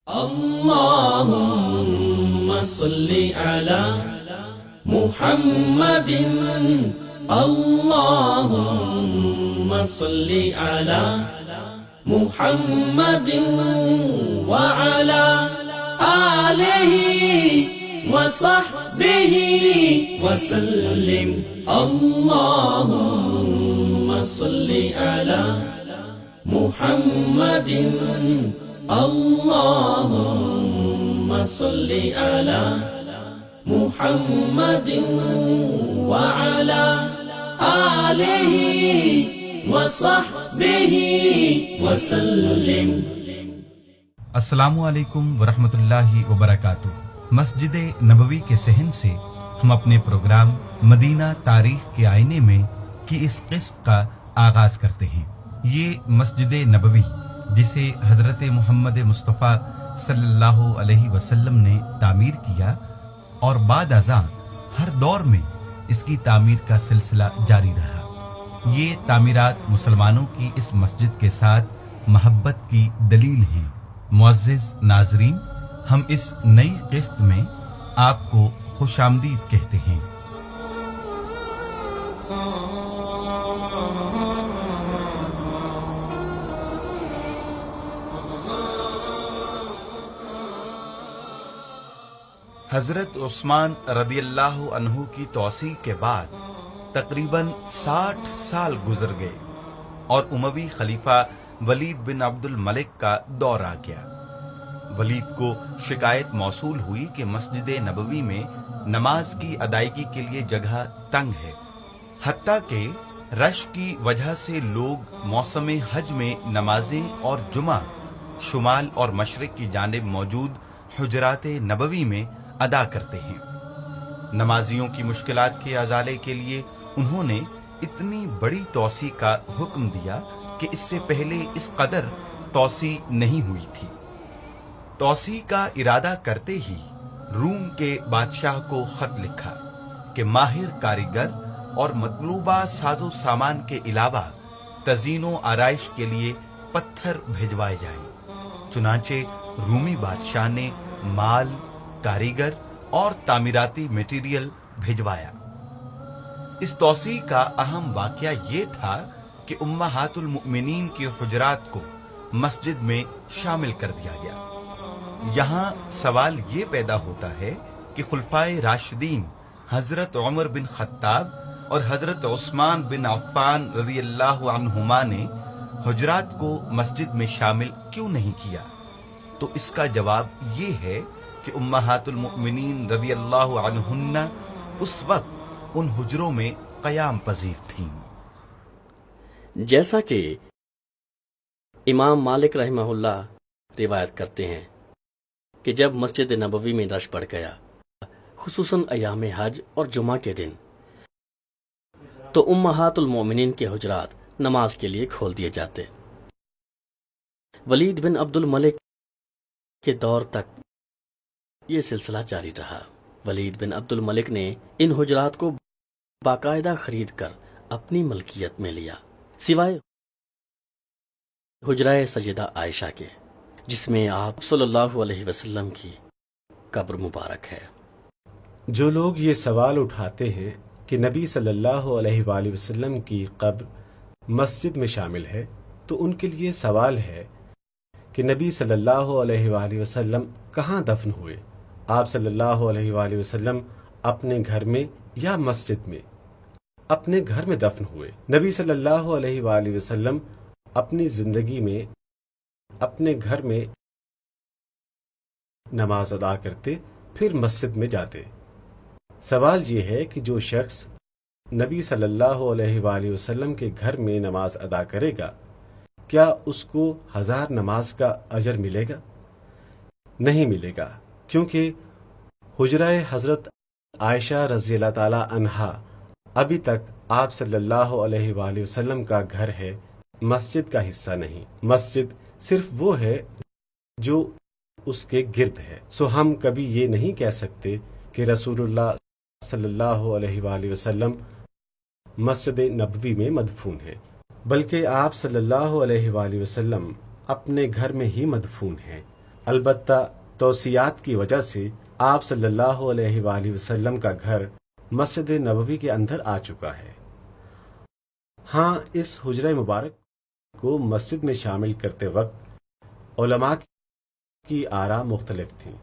اللهم صل على محمد اللهم صل على محمد وعلى آله وصحبه وسلم اللهم صل على محمد اللهم صل على محمد وعلى آله وصحبه وسلم. السلام علیکم ورحمۃ اللہ وبرکاتہ. مسجد نبوی کے صحن سے ہم اپنے پروگرام مدینہ تاریخ کے آئینے میں کی اس قسط کا آغاز کرتے ہیں. یہ مسجد نبوی جسے حضرت محمد مصطفیٰ صلی اللہ علیہ وسلم نے تعمیر کیا اور بعد ازاں ہر دور میں اس کی تعمیر کا سلسلہ جاری رہا. یہ تعمیرات مسلمانوں کی اس مسجد کے ساتھ محبت کی دلیل ہیں. معزز ناظرین، ہم اس نئی قسط میں آپ کو خوش آمدید کہتے ہیں. حضرت عثمان رضی اللہ عنہ کی توسیع کے بعد تقریباً 60 سال گزر گئے اور اموی خلیفہ ولید بن عبد الملک کا دور آ گیا. ولید کو شکایت موصول ہوئی کہ مسجد نبوی میں نماز کی ادائیگی کے لیے جگہ تنگ ہے، حتیٰ کہ رش کی وجہ سے لوگ موسم حج میں نمازیں اور جمعہ شمال اور مشرق کی جانب موجود حجرات نبوی میں ادا کرتے ہیں. نمازیوں کی مشکلات کے ازالے کے لیے انہوں نے اتنی بڑی توسیع کا حکم دیا کہ اس سے پہلے اس قدر توسیع نہیں ہوئی تھی. توسیع کا ارادہ کرتے ہی روم کے بادشاہ کو خط لکھا کہ ماہر کاریگر اور مطلوبہ ساز و سامان کے علاوہ تزئین و آرائش کے لیے پتھر بھیجوائے جائیں. چنانچہ رومی بادشاہ نے مال، کاریگر اور تعمیراتی میٹیریل بھیجوایا. اس توسیع کا اہم واقعہ یہ تھا کہ امہات المؤمنین کی حجرات کو مسجد میں شامل کر دیا گیا. یہاں سوال یہ پیدا ہوتا ہے کہ خلفائے راشدین حضرت عمر بن خطاب اور حضرت عثمان بن عفان رضی اللہ عنہما نے حجرات کو مسجد میں شامل کیوں نہیں کیا؟ تو اس کا جواب یہ ہے کہ امہات المؤمنین رضی اللہ عنہن اس وقت ان حجروں میں قیام پذیر تھیں. جیسا کہ امام مالک رحمہ اللہ روایت کرتے ہیں کہ جب مسجد نبوی میں رش بڑھ گیا، خصوصاً ایام حج اور جمعہ کے دن، تو امہات المومنین کے حجرات نماز کے لیے کھول دیے جاتے. ولید بن عبد الملک کے دور تک یہ سلسلہ جاری رہا. ولید بن عبد الملک نے ان حجرات کو باقاعدہ خرید کر اپنی ملکیت میں لیا، سوائے حجرہ سیدہ عائشہ کے، جس میں آپ صلی اللہ علیہ وسلم کی قبر مبارک ہے. جو لوگ یہ سوال اٹھاتے ہیں کہ نبی صلی اللہ علیہ وآلہ وسلم کی قبر مسجد میں شامل ہے، تو ان کے لیے سوال ہے کہ نبی صلی اللہ علیہ وآلہ وسلم کہاں دفن ہوئے؟ آپ صلی اللہ علیہ وآلہ وسلم اپنے گھر میں یا مسجد میں؟ اپنے گھر میں دفن ہوئے. نبی صلی اللہ علیہ وآلہ وسلم اپنی زندگی میں اپنے گھر میں نماز ادا کرتے، پھر مسجد میں جاتے. سوال یہ ہے کہ جو شخص نبی صلی اللہ علیہ وآلہ وسلم کے گھر میں نماز ادا کرے گا، کیا اس کو 1000 نماز کا اجر ملے گا؟ نہیں ملے گا، کیونکہ حجرہ حضرت عائشہ رضی اللہ تعالی عنہا ابھی تک آپ صلی اللہ علیہ وآلہ وسلم کا گھر ہے، مسجد کا حصہ نہیں. مسجد صرف وہ ہے جو اس کے گرد ہے. سو ہم کبھی یہ نہیں کہہ سکتے کہ رسول اللہ صلی اللہ علیہ وآلہ وسلم مسجد نبوی میں مدفون ہے، بلکہ آپ صلی اللہ علیہ وآلہ وسلم اپنے گھر میں ہی مدفون ہیں. البتہ توسیعات کی وجہ سے آپ صلی اللہ علیہ وآلہ وسلم کا گھر مسجد نبوی کے اندر آ چکا ہے۔ ہاں، اس حجرہ مبارک کو مسجد میں شامل کرتے وقت علماء کی آراء مختلف تھیں،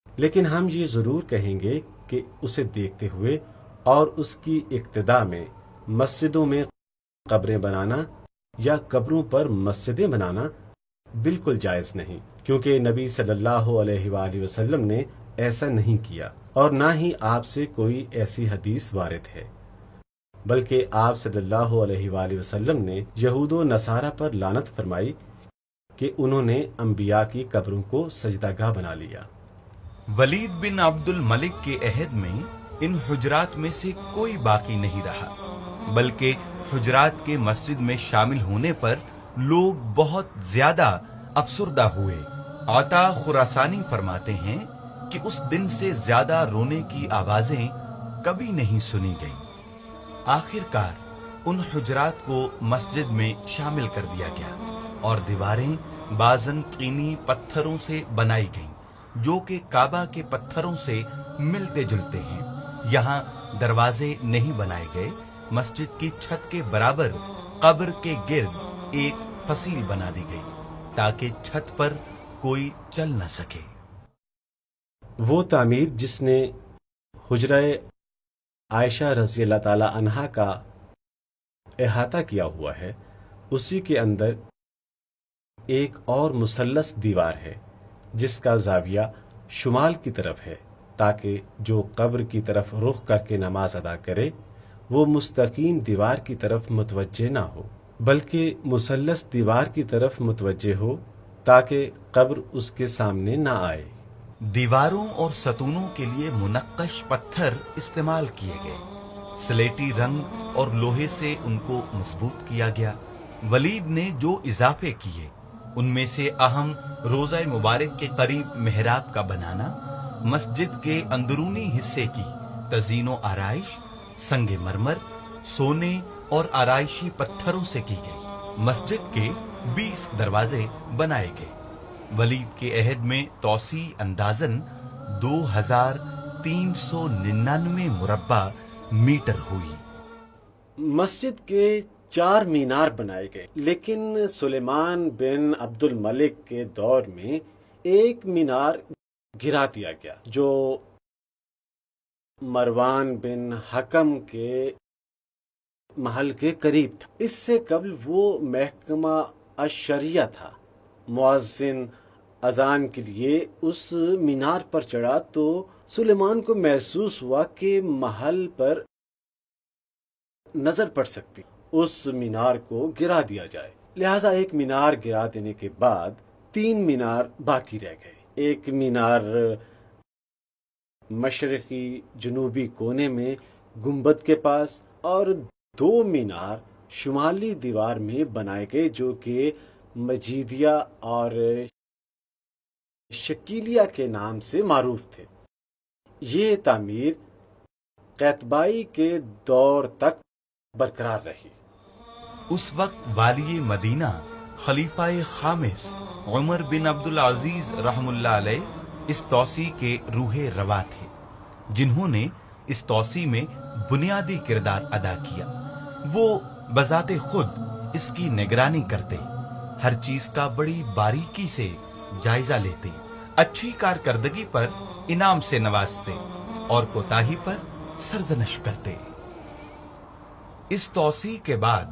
لیکن ہم یہ ضرور کہیں گے کہ اسے دیکھتے ہوئے اور اس کی ابتدا میں مسجدوں میں قبریں بنانا یا قبروں پر مسجدیں بنانا بالکل جائز نہیں، کیونکہ نبی صلی اللہ علیہ وآلہ وسلم نے ایسا نہیں کیا اور نہ ہی آپ سے کوئی ایسی حدیث وارد ہے، بلکہ آپ صلی اللہ علیہ وآلہ وسلم نے یہود و نصارہ پر لعنت فرمائی کہ انہوں نے انبیاء کی قبروں کو سجدہ گاہ بنا لیا۔ ولید بن عبد الملک کے عہد میں ان حجرات میں سے کوئی باقی نہیں رہا، بلکہ حجرات کے مسجد میں شامل ہونے پر لوگ بہت زیادہ افسردہ ہوئے۔ عطا خراسانی فرماتے ہیں کہ اس دن سے زیادہ رونے کی آوازیں کبھی نہیں سنی گئیں۔ آخر کار ان حجرات کو مسجد میں شامل کر دیا گیا اور دیواریں بازن طینی پتھروں سے بنائی گئیں جو کہ کعبہ کے پتھروں سے ملتے جلتے ہیں۔ یہاں دروازے نہیں بنائے گئے، مسجد کی چھت کے برابر قبر کے گرد ایک فصیل بنا دی گئی تاکہ چھت پر کوئی چل نہ سکے۔ وہ تعمیر جس نے حجرہ عائشہ رضی اللہ تعالی عنہا کا احاطہ کیا ہوا ہے، اسی کے اندر ایک اور مثلث دیوار ہے جس کا زاویہ شمال کی طرف ہے تاکہ جو قبر کی طرف رخ کر کے نماز ادا کرے وہ مستقیم دیوار کی طرف متوجہ نہ ہو بلکہ مثلث دیوار کی طرف متوجہ ہو تاکہ قبر اس کے سامنے نہ آئے۔ دیواروں اور ستونوں کے لیے منقش پتھر استعمال کیے گئے، سلیٹی رنگ اور لوہے سے ان کو مضبوط کیا گیا۔ ولید نے جو اضافے کیے ان میں سے اہم روضہ مبارک کے قریب محراب کا بنانا، مسجد کے اندرونی حصے کی تزئین و آرائش سنگ مرمر، سونے اور آرائشی پتھروں سے کی گئی۔ مسجد کے 20 دروازے بنائے گئے۔ ولید کے عہد میں توسیع اندازاً 2399 مربع میٹر ہوئی۔ مسجد کے 4 مینار بنائے گئے، لیکن سلیمان بن عبد الملک کے دور میں ایک مینار گرا دیا گیا جو مروان بن حکم کے محل کے قریب تھا۔ اس سے قبل وہ محکمہ الشریعہ تھا۔ مؤذن اذان کے لیے اس مینار پر چڑھا تو سلیمان کو محسوس ہوا کہ محل پر نظر پڑ سکتی، اس مینار کو گرا دیا جائے۔ لہذا ایک مینار گرا دینے کے بعد 3 مینار باقی رہ گئے۔ ایک مینار مشرقی جنوبی کونے میں گنبد کے پاس اور 2 مینار شمالی دیوار میں بنائے گئے جو کہ مجیدیہ اور شکیلیہ کے نام سے معروف تھے۔ یہ تعمیر قیتبائی کے دور تک برقرار رہی۔ اس وقت والی مدینہ خلیفہ خامس عمر بن عبد العزیز رحم اللہ علیہ اس توسیع کے روح رواں تھے، جنہوں نے اس توسیع میں بنیادی کردار ادا کیا۔ وہ بذات خود اس کی نگرانی کرتے، ہر چیز کا بڑی باریکی سے جائزہ لیتے، اچھی کارکردگی پر انعام سے نوازتے اور کوتاہی پر سرزنش کرتے۔ اس توسیع کے بعد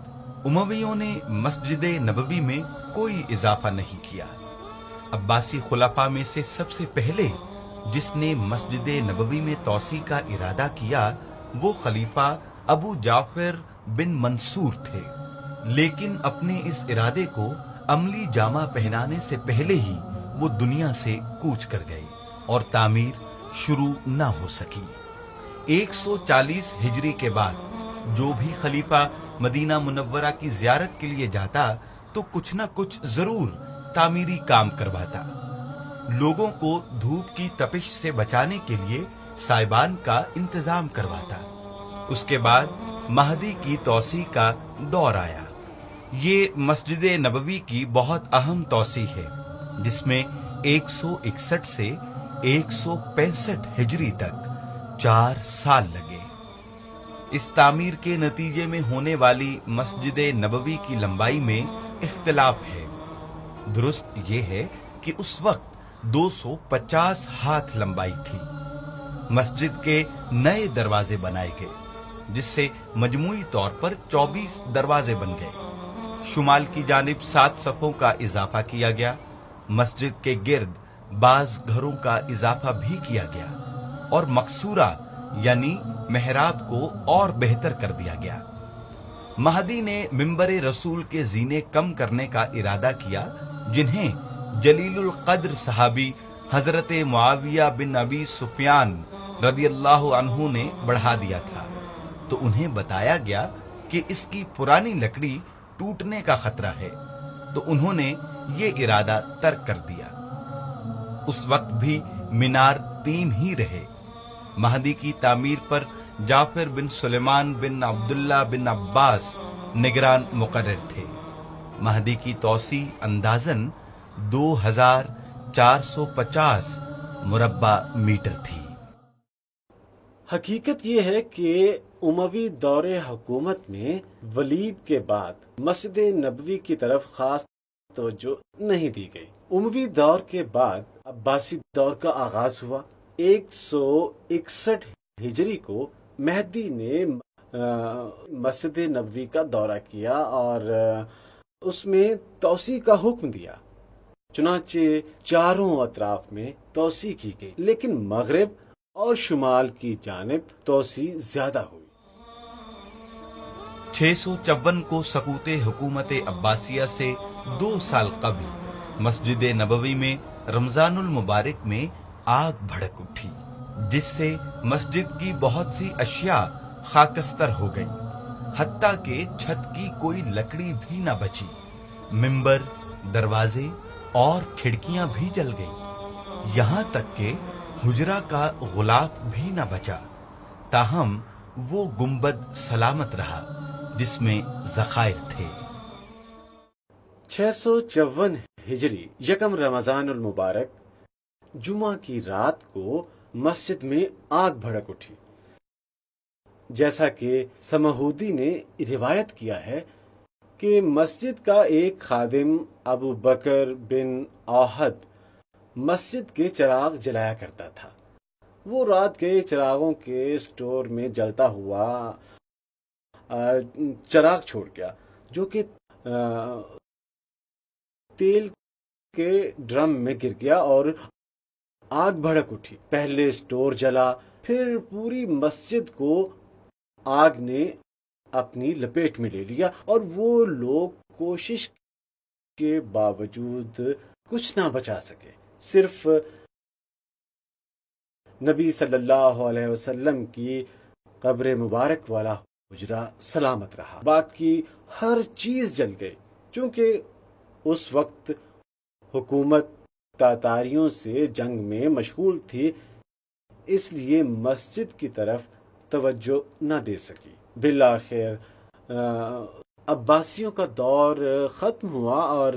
امویوں نے مسجد نبوی میں کوئی اضافہ نہیں کیا۔ عباسی خلفاء میں سے سب سے پہلے جس نے مسجد نبوی میں توسیع کا ارادہ کیا وہ خلیفہ ابو جعفر بن منصور تھے، لیکن اپنے اس ارادے کو عملی جامہ پہنانے سے پہلے ہی وہ دنیا سے کوچ کر گئے اور تعمیر شروع نہ ہو سکی۔ 140 ہجری کے بعد جو بھی خلیفہ مدینہ منورہ کی زیارت کے لیے جاتا تو کچھ نہ کچھ ضرور تعمیری کام کرواتا۔ لوگوں کو دھوپ کی تپش سے بچانے کے لیے سائبان کا انتظام کرواتا۔ اس کے بعد مہدی کی توسیع کا دور آیا۔ یہ مسجد نبوی کی بہت اہم توسیع ہے جس میں 161 سے 165 ہجری تک 4 سال لگے۔ اس تعمیر کے نتیجے میں ہونے والی مسجد نبوی کی لمبائی میں اختلاف ہے۔ درست یہ ہے کہ اس وقت 250 ہاتھ لمبائی تھی۔ مسجد کے نئے دروازے بنائے گئے، جس سے مجموعی طور پر 24 دروازے بن گئے۔ شمال کی جانب 7 صفوں کا اضافہ کیا گیا۔ مسجد کے گرد بعض گھروں کا اضافہ بھی کیا گیا اور مقصورہ یعنی محراب کو اور بہتر کر دیا گیا۔ مہدی نے منبر رسول کے زینے کم کرنے کا ارادہ کیا، جنہیں جلیل القدر صحابی حضرت معاویہ بن ابی سفیان رضی اللہ عنہ نے بڑھا دیا تھا، تو انہیں بتایا گیا کہ اس کی پرانی لکڑی ٹوٹنے کا خطرہ ہے، تو انہوں نے یہ ارادہ ترک کر دیا۔ اس وقت بھی مینار 3 ہی رہے۔ مہدی کی تعمیر پر جعفر بن سلیمان بن عبداللہ بن عباس نگران مقرر تھے۔ مہدی کی توسیع اندازاً 2450 مربع میٹر تھی۔ حقیقت یہ ہے کہ اموی دور حکومت میں ولید کے بعد مسجد نبوی کی طرف خاص توجہ نہیں دی گئی۔ اموی دور کے بعد عباسی دور کا آغاز ہوا۔ 161 ہجری کو مہدی نے مسجد نبوی کا دورہ کیا اور اس میں توسیع کا حکم دیا۔ چنانچہ چاروں اطراف میں توسیع کی گئی، لیکن مغرب اور شمال کی جانب توسیع زیادہ ہوئی۔ 654 کو سقوط حکومت عباسیہ سے 2 سال قبل مسجد نبوی میں رمضان المبارک میں آگ بھڑک اٹھی، جس سے مسجد کی بہت سی اشیاء خاکستر ہو گئی، حتیٰ کہ چھت کی کوئی لکڑی بھی نہ بچی۔ منبر، دروازے اور کھڑکیاں بھی جل گئی، یہاں تک کہ حجرہ کا غلاف بھی نہ بچا۔ تاہم وہ گنبد سلامت رہا جس میں ذخائر تھے۔ 654 ہجری یکم رمضان المبارک جمعہ کی رات کو مسجد میں آگ بھڑک اٹھی۔ جیسا کہ سمہودی نے روایت کیا ہے کہ مسجد کا ایک خادم ابو بکر بن اوحد مسجد کے چراغ جلایا کرتا تھا۔ وہ رات کے چراغوں کے سٹور میں جلتا ہوا چراغ چھوڑ گیا، جو کہ تیل کے ڈرم میں گر گیا اور آگ بھڑک اٹھی۔ پہلے سٹور جلا، پھر پوری مسجد کو آگ نے اپنی لپیٹ میں لے لیا اور وہ لوگ کوشش کے باوجود کچھ نہ بچا سکے۔ صرف نبی صلی اللہ علیہ وسلم کی قبر مبارک والا حجرہ سلامت رہا، باقی ہر چیز جل گئی۔ چونکہ اس وقت حکومت تاتاریوں سے جنگ میں مشغول تھی، اس لیے مسجد کی طرف توجہ نہ دے سکی۔ بالآخر عباسیوں کا دور ختم ہوا اور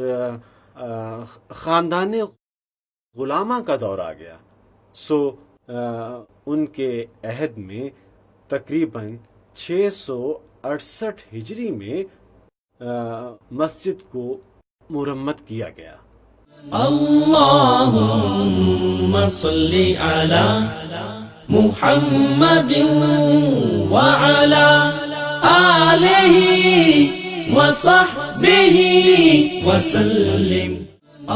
خاندان غلامہ کا دور آ گیا، سو ان کے عہد میں تقریباً 668 ہجری میں مسجد کو مرمت کیا گیا۔ اللهم صل على محمد وعلى آله وصحبه وسلم۔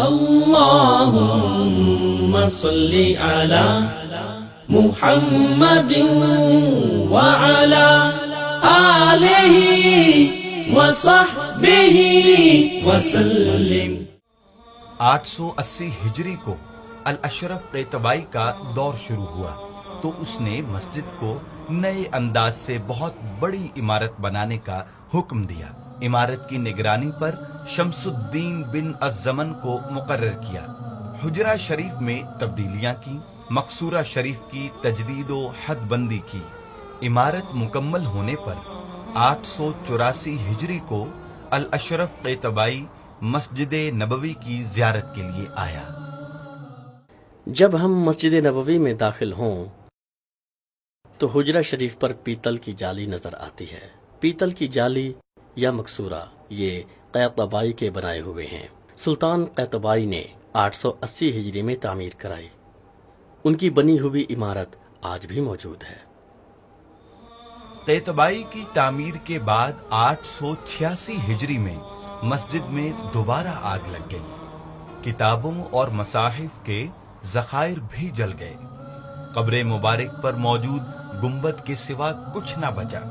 اللهم صل على محمد وعلى آله وصحبه وسلم۔ 880 ہجری کو الاشرف قیطبائی کا دور شروع ہوا تو اس نے مسجد کو نئے انداز سے بہت بڑی عمارت بنانے کا حکم دیا۔ عمارت کی نگرانی پر شمس الدین بن الزمن کو مقرر کیا۔ حجرہ شریف میں تبدیلیاں کی، مقصورہ شریف کی تجدید و حد بندی کی۔ عمارت مکمل ہونے پر 884 ہجری کو الاشرف قیطبائی مسجد نبوی کی زیارت کے لیے آیا۔ جب ہم مسجد نبوی میں داخل ہوں تو حجرہ شریف پر پیتل کی جالی نظر آتی ہے۔ پیتل کی جالی یا مکسورہ یہ قیطبائی کے بنائے ہوئے ہیں۔ سلطان قیطبائی نے 880 ہجری میں تعمیر کرائی۔ ان کی بنی ہوئی عمارت آج بھی موجود ہے۔ قیطبائی کی تعمیر کے بعد 886 ہجری میں مسجد میں دوبارہ آگ لگ گئی۔ کتابوں اور مصاحف کے ذخائر بھی جل گئے۔ قبر مبارک پر موجود گنبد کے سوا کچھ نہ بچا۔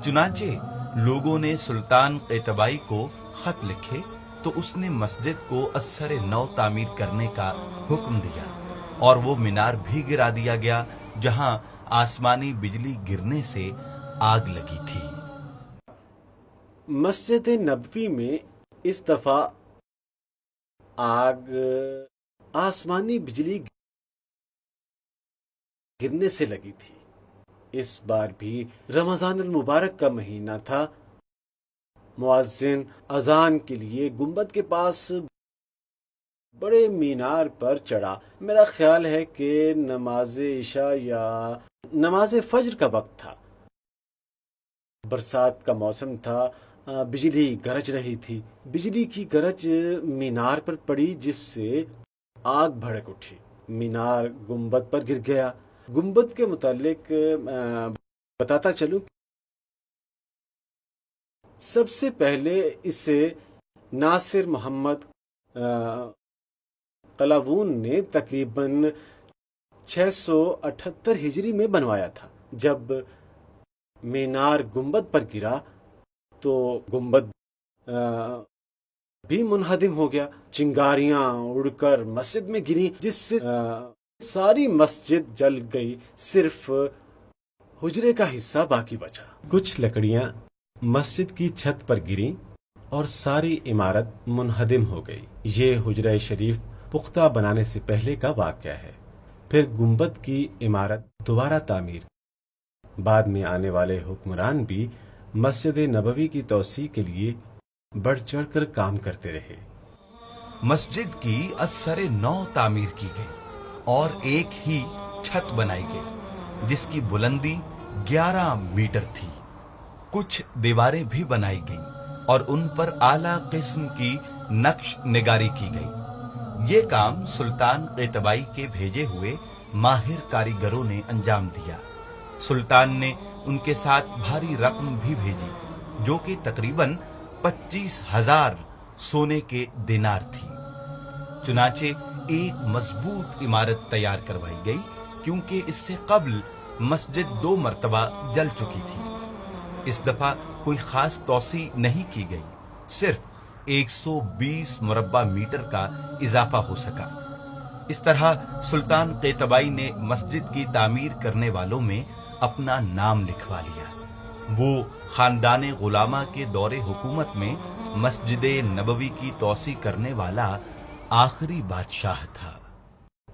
چنانچہ لوگوں نے سلطان قیطبائی کو خط لکھے تو اس نے مسجد کو ازسر نو تعمیر کرنے کا حکم دیا اور وہ مینار بھی گرا دیا گیا جہاں آسمانی بجلی گرنے سے آگ لگی تھی۔ مسجد نبوی میں اس دفعہ آگ آسمانی بجلی گرنے سے لگی تھی۔ اس بار بھی رمضان المبارک کا مہینہ تھا۔ مؤذن اذان کے لیے گنبد کے پاس بڑے مینار پر چڑھا۔ میرا خیال ہے کہ نماز عشاء یا نماز فجر کا وقت تھا۔ برسات کا موسم تھا، بجلی گرج رہی تھی۔ بجلی کی گرج مینار پر پڑی جس سے آگ بھڑک اٹھی۔ مینار گنبد پر گر گیا۔ گنبد کے متعلق بتاتا چلوں، سب سے پہلے اسے ناصر محمد قلاوون نے تقریباً 678 ہجری میں بنوایا تھا۔ جب مینار گنبد پر گرا تو گنبد بھی منہدم ہو گیا۔ چنگاریاں اڑ کر مسجد میں گریں جس سے ساری مسجد جل گئی، صرف حجرے کا حصہ باقی بچا۔ کچھ لکڑیاں مسجد کی چھت پر گریں اور ساری عمارت منہدم ہو گئی۔ یہ حجرہ شریف پختہ بنانے سے پہلے کا واقعہ ہے۔ پھر گنبد کی عمارت دوبارہ تعمیر۔ بعد میں آنے والے حکمران بھی مسجد نبوی کی توسیع کے لیے بڑھ چڑھ کر کام کرتے رہے۔ مسجد کی ازسر نو تعمیر کی گئی اور ایک ہی چھت بنائی گئی جس کی بلندی 11 میٹر تھی۔ کچھ دیواریں بھی بنائی گئیں اور ان پر اعلیٰ قسم کی نقش نگاری کی گئی۔ یہ کام سلطان قیطبائی کے بھیجے ہوئے ماہر کاریگروں نے انجام دیا۔ سلطان نے ان کے ساتھ بھاری رقم بھی بھیجی جو کہ تقریباً 25,000 سونے کے دینار تھی۔ چنانچہ ایک مضبوط عمارت تیار کروائی گئی کیونکہ اس سے قبل مسجد 2 مرتبہ جل چکی تھی۔ اس دفعہ کوئی خاص توسیع نہیں کی گئی، صرف 120 مربع میٹر کا اضافہ ہو سکا۔ اس طرح سلطان قیطبائی نے مسجد کی تعمیر کرنے والوں میں اپنا نام لکھوا لیا۔ وہ خاندان غلامہ کے دور حکومت میں مسجد نبوی کی توسیع کرنے والا آخری بادشاہ تھا۔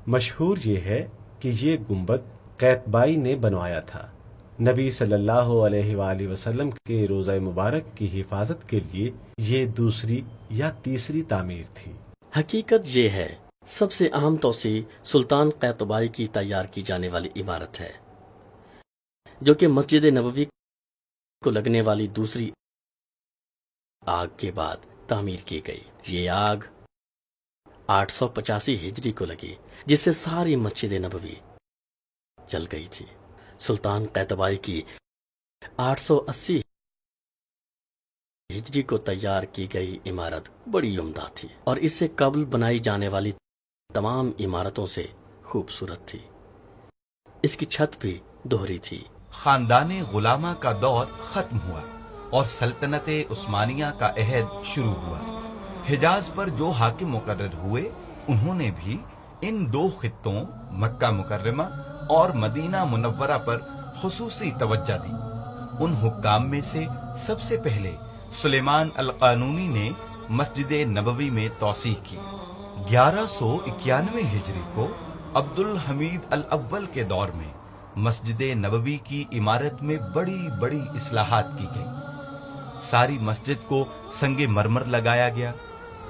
مشہور یہ ہے کہ یہ گنبد قیطبائی نے بنوایا تھا۔ نبی صلی اللہ علیہ وآلہ وسلم کے روضہ مبارک کی حفاظت کے لیے یہ دوسری یا تیسری تعمیر تھی۔ حقیقت یہ ہے سب سے اہم توسیع سلطان قیطبائی کی تیار کی جانے والی عمارت ہے جو کہ مسجد نبوی کو لگنے والی دوسری آگ کے بعد تعمیر کی گئی۔ یہ آگ 885 ہجری کو لگی جس سے ساری مسجد نبوی جل گئی تھی۔ سلطان قیطبائی کی 880 ہجری کو تیار کی گئی عمارت بڑی عمدہ تھی اور اس سے قبل بنائی جانے والی تمام عمارتوں سے خوبصورت تھی۔ اس کی چھت بھی دوہری تھی۔ خاندان غلامہ کا دور ختم ہوا اور سلطنت عثمانیہ کا عہد شروع ہوا۔ حجاز پر جو حاکم مقرر ہوئے انہوں نے بھی ان 2 خطوں مکہ مکرمہ اور مدینہ منورہ پر خصوصی توجہ دی۔ ان حکام میں سے سب سے پہلے سلیمان القانونی نے مسجد نبوی میں توسیع کی۔ 1191 ہجری کو عبد الحمید الاول کے دور میں مسجد نبوی کی عمارت میں بڑی بڑی اصلاحات کی گئی۔ ساری مسجد کو سنگ مرمر لگایا گیا،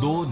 2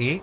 1,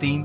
3,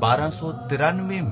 1293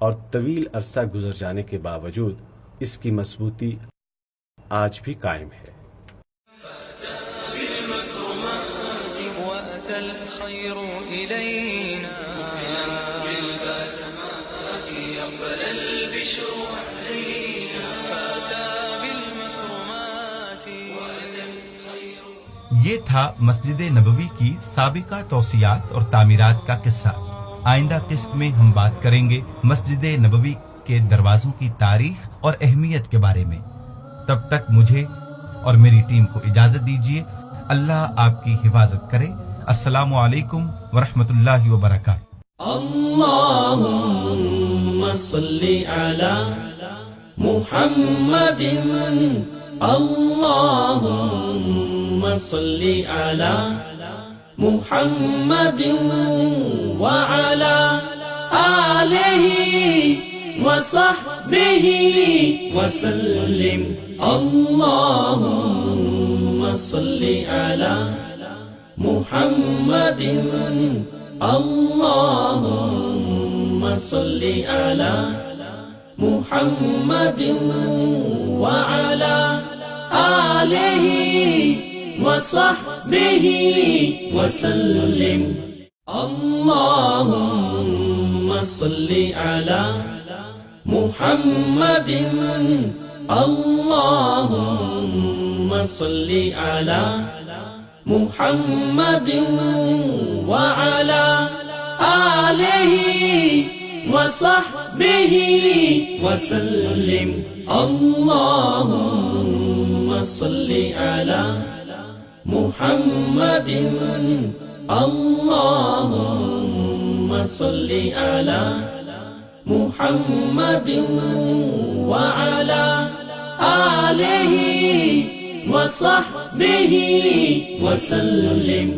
اور طویل عرصہ گزر جانے کے باوجود اس کی مضبوطی آج بھی قائم ہے۔ یہ تھا مسجد نبوی کی سابقہ توسیعات اور تعمیرات کا قصہ۔ آئندہ قسط میں ہم بات کریں گے مسجد نبوی کے دروازوں کی تاریخ اور اہمیت کے بارے میں۔ تب تک مجھے اور میری ٹیم کو اجازت دیجیے۔ اللہ آپ کی حفاظت کرے۔ السلام علیکم ورحمۃ اللہ وبرکاتہ۔ اللهم صل على محمد اللهم صل على محمد وعلى آله وصحبه وسلم اللهم صل على محمد اللهم صل على محمد وعلى آله وصحبه وسلم اللهم صل على محمد اللهم صل على محمد وعلى آله وصحبه وسلم اللهم صل على محمد اللهم صل على محمد وعلى آله وصحبه وسلم